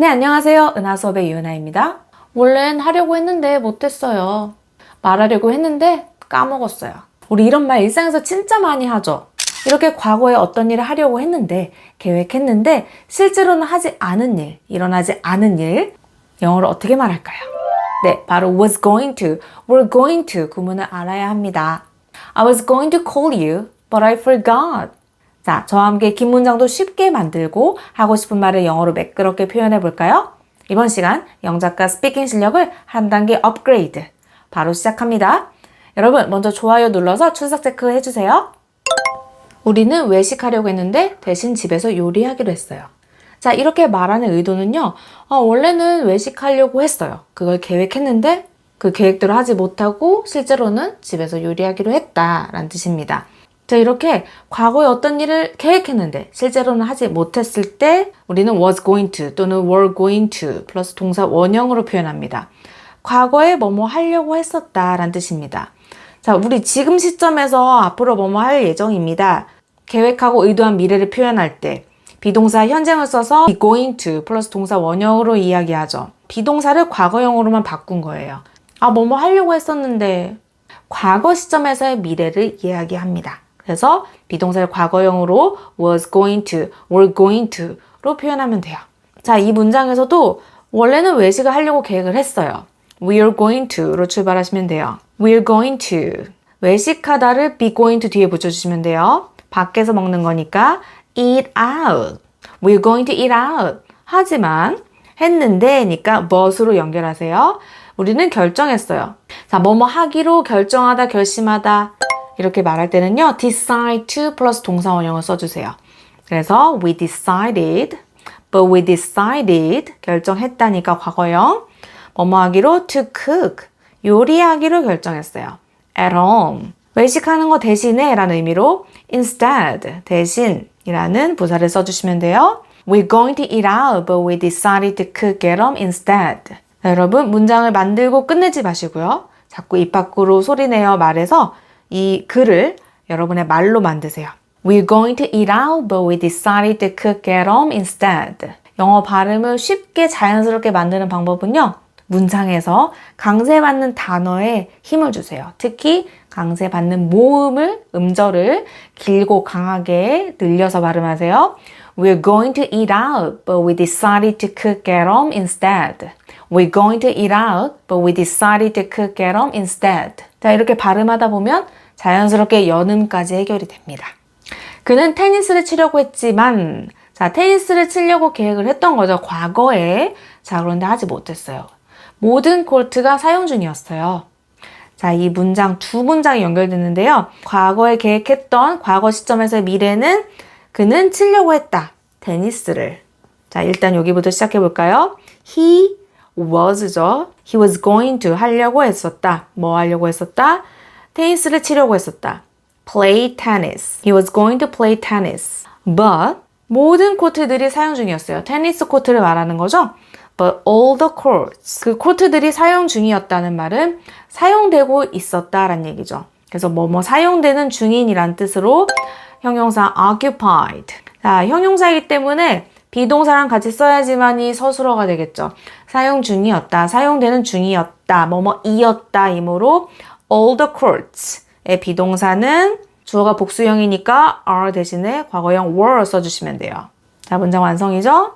네, 안녕하세요. 은하수업의 유은하입니다. 원래는 하려고 했는데 못했어요. 말하려고 했는데 까먹었어요. 우리 이런 말 일상에서 진짜 많이 하죠. 이렇게 과거에 어떤 일을 하려고 했는데, 계획했는데, 실제로는 하지 않은 일, 일어나지 않은 일, 영어로 어떻게 말할까요? 네, 바로 was going to, were going to 구문을 알아야 합니다. I was going to call you, but I forgot. 자, 저와 함께 긴 문장도 쉽게 만들고 하고 싶은 말을 영어로 매끄럽게 표현해 볼까요? 이번 시간 영작가 스피킹 실력을 한 단계 업그레이드. 바로 시작합니다. 여러분, 먼저 좋아요 눌러서 출석 체크 해주세요. 우리는 외식하려고 했는데 대신 집에서 요리하기로 했어요. 자, 이렇게 말하는 의도는요. 원래는 외식하려고 했어요. 그걸 계획했는데 그 계획대로 하지 못하고 실제로는 집에서 요리하기로 했다라는 뜻입니다. 자, 이렇게 과거에 어떤 일을 계획했는데 실제로는 하지 못했을 때 우리는 was going to 또는 were going to 플러스 동사 원형으로 표현합니다. 과거에 뭐뭐 하려고 했었다라는 뜻입니다. 자, 우리 지금 시점에서 앞으로 뭐뭐 할 예정입니다. 계획하고 의도한 미래를 표현할 때 비동사 현재형을 써서 be going to 플러스 동사 원형으로 이야기하죠. 비동사를 과거형으로만 바꾼 거예요. 뭐뭐 하려고 했었는데 과거 시점에서의 미래를 이야기합니다. 그래서 비동사를 과거형으로 was going to, were going to로 표현하면 돼요. 자, 이 문장에서도 원래는 외식을 하려고 계획을 했어요. We are going to로 출발하시면 돼요. We are going to. 외식하다를 be going to 뒤에 붙여주시면 돼요. 밖에서 먹는 거니까 eat out. We are going to eat out. 하지만 했는데니까 but으로 연결하세요. 우리는 결정했어요. 자, 뭐뭐 하기로 결정하다, 결심하다 이렇게 말할 때는요. decide to 플러스 동사 원형을 써주세요. 그래서 we decided, but we decided 결정했다니까 과거형. 뭐뭐 하기로 to cook 요리하기로 결정했어요. at home 외식하는 거 대신에 라는 의미로 instead 대신이라는 부사를 써주시면 돼요. We're going to eat out, but we decided to cook at home instead. 자, 여러분 문장을 만들고 끝내지 마시고요. 자꾸 입 밖으로 소리내어 말해서 이 글을 여러분의 말로 만드세요. We're going to eat out, but we decided to cook at home instead. 영어 발음을 쉽게 자연스럽게 만드는 방법은요. 문장에서 강세받는 단어에 힘을 주세요. 특히 강세받는 모음을, 음절을 길고 강하게 늘려서 발음하세요. We're going to eat out, but we decided to cook at home instead. We're going to eat out, but we decided to cook at home instead. 자, 이렇게 발음하다 보면 자연스럽게 연음까지 해결이 됩니다. 그는 테니스를 치려고 했지만, 자, 테니스를 치려고 계획을 했던 거죠. 과거에. 자, 그런데 하지 못했어요. 모든 코트가 사용 중이었어요. 자, 이 문장 두 문장이 연결되는데요. 과거에 계획했던 과거 시점에서의 미래는 그는 치려고 했다. 테니스를. 자, 일단 여기부터 시작해 볼까요? He was죠. He was going to 하려고 했었다. 뭐 하려고 했었다? 테니스를 치려고 했었다. Play tennis. He was going to play tennis. But 모든 코트들이 사용 중이었어요. 테니스 코트를 말하는 거죠. But all the courts. 그 코트들이 사용 중이었다는 말은 사용되고 있었다라는 얘기죠. 그래서 뭐뭐 사용되는 중인이란 뜻으로 형용사 occupied. 자, 형용사이기 때문에 비동사랑 같이 써야지만이 서술어가 되겠죠. 사용 중이었다, 사용되는 중이었다, 뭐뭐이었다 이므로 all the courts의 비동사는 주어가 복수형이니까 are 대신에 과거형 were 써주시면 돼요. 자, 문장 완성이죠?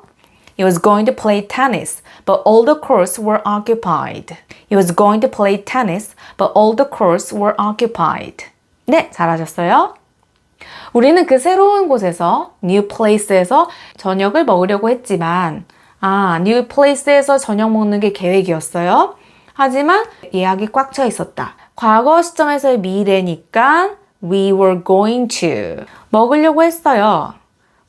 He was going to play tennis, but all the courts were occupied. He was going to play tennis, but all the courts were occupied. 네, 잘하셨어요. 우리는 그 새로운 곳에서, new place에서 저녁을 먹으려고 했지만, new place에서 저녁 먹는 게 계획이었어요. 하지만 예약이 꽉 차 있었다. 과거 시점에서의 미래니까 we were going to 먹으려고 했어요.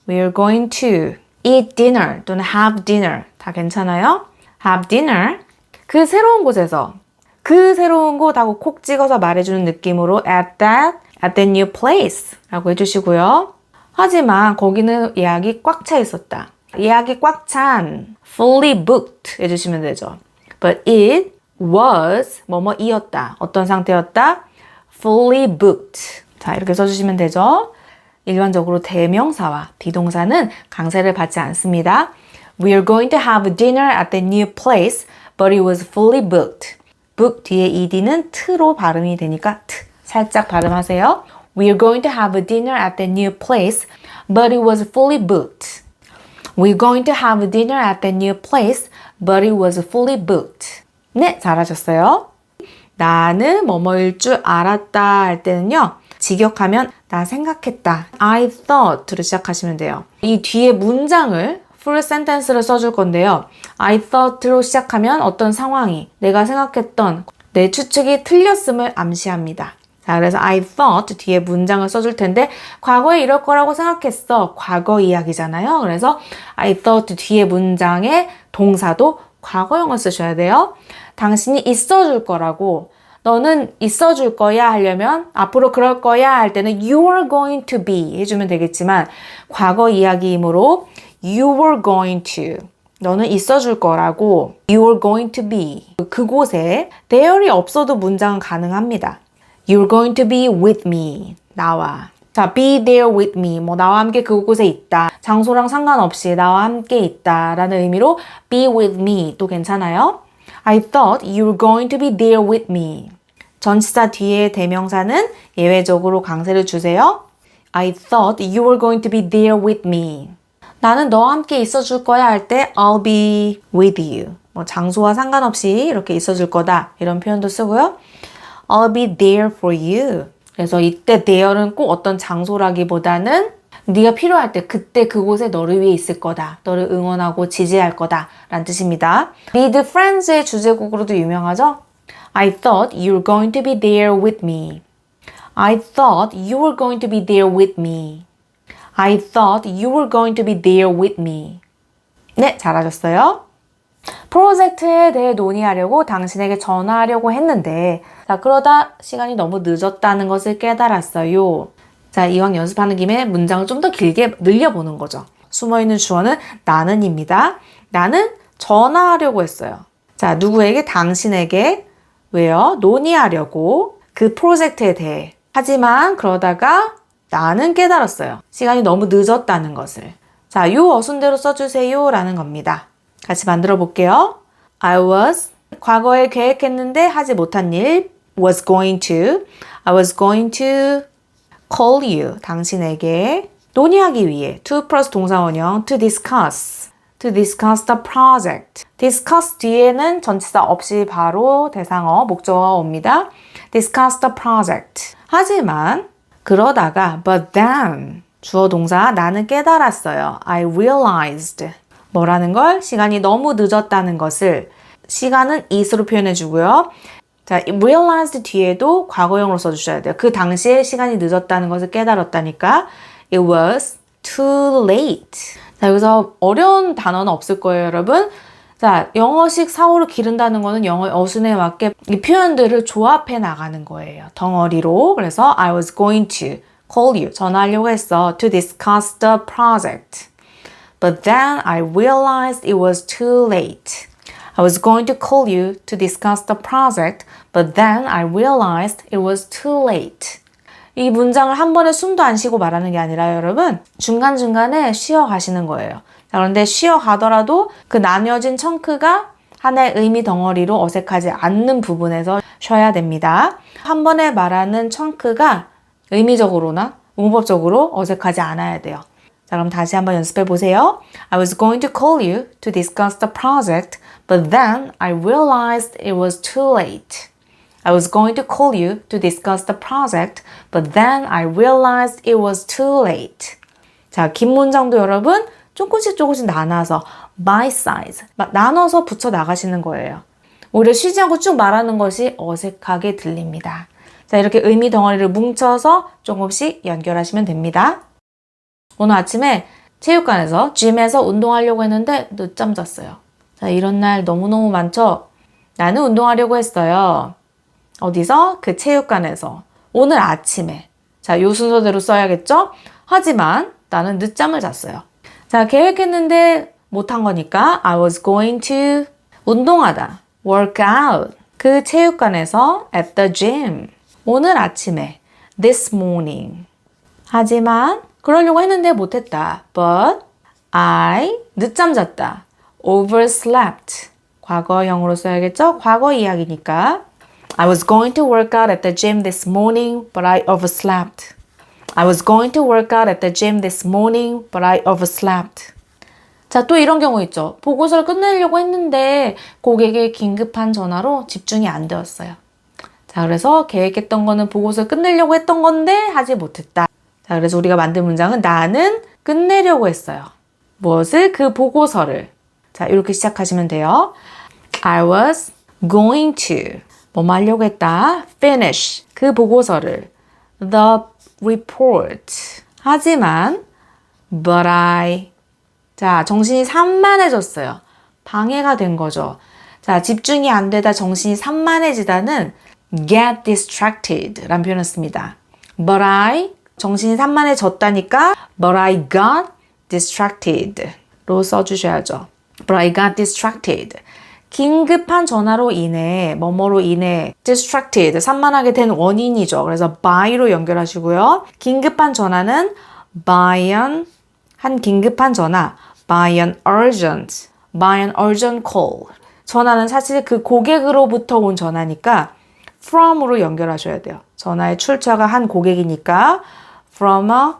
We were going to eat dinner 또는 have dinner 다 괜찮아요? have dinner 그 새로운 곳에서 그 새로운 곳하고 콕 찍어서 말해주는 느낌으로 at that new place 라고 해주시고요. 하지만 거기는 예약이 꽉 차 있었다. 예약이 꽉 찬 fully booked 해주시면 되죠. But it was 뭐뭐이었다. 어떤 상태였다? fully booked. 자, 이렇게 써주시면 되죠. 일반적으로 대명사와 비동사는 강세를 받지 않습니다. We are going to have dinner at the new place, but it was fully booked. book 뒤에 ed는 t로 발음이 되니까 t 살짝 발음하세요. We are going to have a dinner at the new place, but it was fully booked. We're going to have a dinner at the new place, but it was fully booked. 네, 잘하셨어요. 나는 뭐뭐일 줄 알았다 할 때는요. 직역하면 나 생각했다. I thought로 시작하시면 돼요. 이 뒤에 문장을 full sentence를 써줄 건데요. I thought로 시작하면 어떤 상황이 내가 생각했던 내 추측이 틀렸음을 암시합니다. 자, 그래서 I thought 뒤에 문장을 써줄 텐데 과거에 이럴 거라고 생각했어. 과거 이야기잖아요. 그래서 I thought 뒤에 문장에 동사도 과거형을 쓰셔야 돼요. 당신이 있어줄 거라고 너는 있어줄 거야 하려면 앞으로 그럴 거야 할 때는 you are going to be 해주면 되겠지만 과거 이야기이므로 you were going to 너는 있어줄 거라고 you were going to be 그곳에 there이 없어도 문장은 가능합니다. You're going to be with me. 나와. 자, be there with me. 뭐 나와 함께 그곳에 있다. 장소랑 상관없이 나와 함께 있다 라는 의미로 be with me 또 괜찮아요. I thought you were going to be there with me. 전치사 뒤에 대명사는 예외적으로 강세를 주세요. I thought you were going to be there with me. 나는 너와 함께 있어줄 거야 할 때 I'll be with you. 뭐 장소와 상관없이 이렇게 있어줄 거다. 이런 표현도 쓰고요. I'll be there for you. 그래서 이때 there는 꼭 어떤 장소라기보다는 네가 필요할 때 그때 그곳에 너를 위해 있을 거다. 너를 응원하고 지지할 거다. 라는 뜻입니다. Need Friends의 주제곡으로도 유명하죠? I thought you were going to be there with me. I thought you were going to be there with me. I thought you were going to be there with me. 네, 잘하셨어요. 프로젝트에 대해 논의하려고 당신에게 전화하려고 했는데 자, 그러다 시간이 너무 늦었다는 것을 깨달았어요. 자, 이왕 연습하는 김에 문장을 좀 더 길게 늘려보는 거죠. 숨어있는 주어는 나는입니다. 나는 전화하려고 했어요. 자, 누구에게? 당신에게. 왜요? 논의하려고 그 프로젝트에 대해. 하지만 그러다가 나는 깨달았어요. 시간이 너무 늦었다는 것을. 자, 요 어순대로 써주세요 라는 겁니다. 같이 만들어 볼게요. I was 과거에 계획했는데 하지 못한 일 was going to I was going to call you 당신에게 논의하기 위해 to 플러스 동사원형 to discuss the project discuss 뒤에는 전치사 없이 바로 대상어 목적어가 옵니다. discuss the project 하지만 그러다가 but then 주어 동사 나는 깨달았어요. I realized 뭐라는 걸? 시간이 너무 늦었다는 것을 시간은 is로 표현해 주고요. 자, realized 뒤에도 과거형으로 써주셔야 돼요. 그 당시에 시간이 늦었다는 것을 깨달았다니까 it was too late. 자, 여기서 어려운 단어는 없을 거예요, 여러분. 자, 영어식 사고를 기른다는 거는 영어 어순에 맞게 이 표현들을 조합해 나가는 거예요. 덩어리로. 그래서 I was going to call you. 전화하려고 했어. To discuss the project. But then I realized it was too late. I was going to call you to discuss the project, but then I realized it was too late. 이 문장을 한 번에 숨도 안 쉬고 말하는 게 아니라 여러분 중간중간에 쉬어 가시는 거예요. 자, 그런데 쉬어 가더라도 그 나뉘어진 청크가 하나의 의미 덩어리로 어색하지 않는 부분에서 쉬어야 됩니다. 한 번에 말하는 청크가 의미적으로나 문법적으로 어색하지 않아야 돼요. 자, 그럼 다시 한번 연습해 보세요. I was going to call you to discuss the project, but then I realized it was too late. I was going to call you to discuss the project, but then I realized it was too late. 자, 긴 문장도 여러분 조금씩 나눠서 by size, 나눠서 붙여 나가시는 거예요. 오히려 쉬지 않고 쭉 말하는 것이 어색하게 들립니다. 자, 이렇게 의미 덩어리를 뭉쳐서 조금씩 연결하시면 됩니다. 오늘 아침에 체육관에서 gym에서 운동하려고 했는데 늦잠 잤어요. 자, 이런 날 너무너무 많죠? 나는 운동하려고 했어요. 어디서? 그 체육관에서. 오늘 아침에. 자, 요 순서대로 써야겠죠? 하지만 나는 늦잠을 잤어요. 자, 계획했는데 못한 거니까 I was going to 운동하다. work out. 그 체육관에서 at the gym. 오늘 아침에 this morning. 하지만 그러려고 했는데 못했다. But I 늦잠 잤다. overslept. 과거형으로 써야겠죠? 과거 이야기니까. I was going to work out at the gym this morning, but I overslept. I was going to work out at the gym this morning, but I overslept. 자, 또 이런 경우 있죠. 보고서를 끝내려고 했는데 고객의 긴급한 전화로 집중이 안 되었어요. 자, 그래서 계획했던 거는 보고서를 끝내려고 했던 건데 하지 못했다. 자, 그래서 우리가 만든 문장은 나는 끝내려고 했어요. 무엇을? 그 보고서를. 자, 이렇게 시작하시면 돼요. I was going to 뭐 하려고 했다. finish 그 보고서를. The report. 하지만 but I 자, 정신이 산만해졌어요. 방해가 된 거죠. 자, 집중이 안 되다 정신이 산만해지다는 get distracted 라는 표현을 씁니다. But I 정신이 산만해졌다니까 but I got distracted 로 써주셔야죠. But I got distracted. 긴급한 전화로 인해, 뭐뭐로 인해 distracted, 산만하게 된 원인이죠. 그래서 by로 연결하시고요. 긴급한 전화는 by 한 긴급한 전화, by an urgent call. 전화는 사실 그 고객으로부터 온 전화니까 from으로 연결하셔야 돼요. 전화의 출처가 한 고객이니까 from a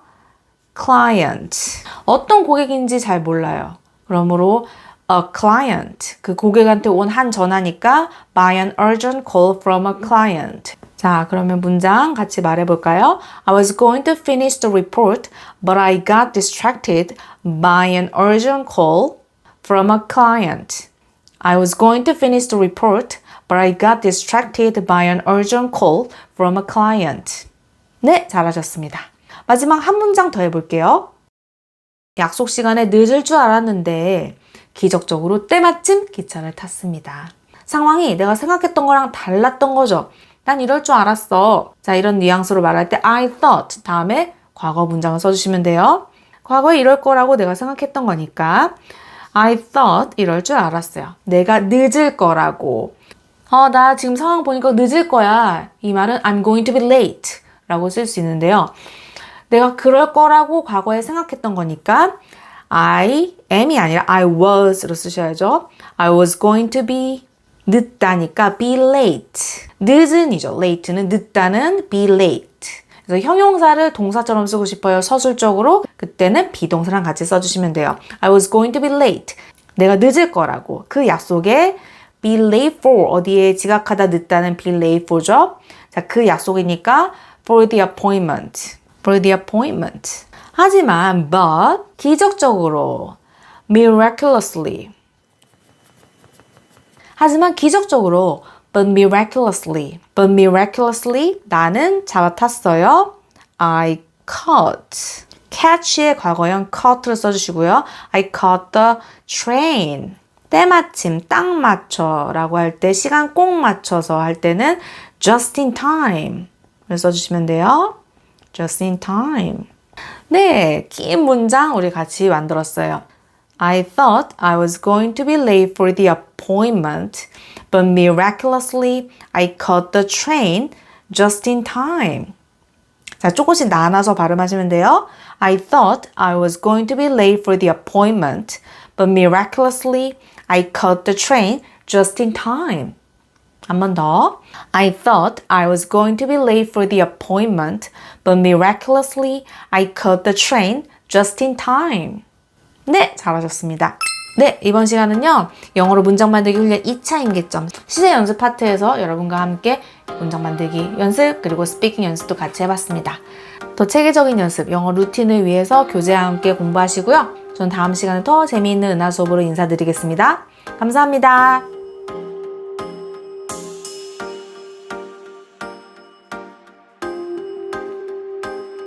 client. 어떤 고객인지 잘 몰라요. 그러므로 a client, 그 고객한테 온 한 전화니까 by an urgent call from a client. 자, 그러면 문장 같이 말해볼까요? I was going to finish the report, but I got distracted by an urgent call from a client. I was going to finish the report, but I got distracted by an urgent call from a client. 네, 잘하셨습니다. 마지막 한 문장 더 해볼게요. 약속 시간에 늦을 줄 알았는데 기적적으로 때마침 기차를 탔습니다. 상황이 내가 생각했던 거랑 달랐던 거죠. 난 이럴 줄 알았어. 자, 이런 뉘앙스로 말할 때 I thought 다음에 과거 문장을 써주시면 돼요. 과거에 이럴 거라고 내가 생각했던 거니까 I thought 이럴 줄 알았어요. 내가 늦을 거라고. 나 지금 상황 보니까 늦을 거야. 이 말은 I'm going to be late 라고 쓸 수 있는데요. 내가 그럴 거라고 과거에 생각했던 거니까 I am이 아니라 I was로 쓰셔야죠. I was going to be 늦다니까 be late. 늦은이죠. late는 늦다는 be late. 그래서 형용사를 동사처럼 쓰고 싶어요. 서술적으로. 그때는 비동사랑 같이 써주시면 돼요. I was going to be late. 내가 늦을 거라고. 그 약속에 be late for. 어디에 지각하다 늦다는 be late for죠. 자, 그 약속이니까 for the appointment. for the appointment. 하지만 but 기적적으로 miraculously. 하지만 기적적으로 but miraculously 나는 잡아탔어요. I caught. catch의 과거형 caught를 써주시고요. I caught the train. 때마침, 딱 맞춰 라고 할 때 시간 꼭 맞춰서 할 때는 just in time 를 써주시면 돼요. just in time. 네, 긴 문장 우리 같이 만들었어요. I thought I was going to be late for the appointment, but miraculously I caught the train just in time. 자, 조금씩 나눠서 발음하시면 돼요. I thought I was going to be late for the appointment, but miraculously I caught the train just in time. 한 번 더. I thought I was going to be late for the appointment, but miraculously I caught the train just in time. 네, 잘하셨습니다. 네, 이번 시간은요. 영어로 문장 만들기 훈련 2차 임계점 시제 연습 파트에서 여러분과 함께 문장 만들기 연습 그리고 스피킹 연습도 같이 해봤습니다. 더 체계적인 연습, 영어 루틴을 위해서 교재와 함께 공부하시고요. 전 다음 시간에 더 재미있는 은하 수업으로 인사드리겠습니다. 감사합니다.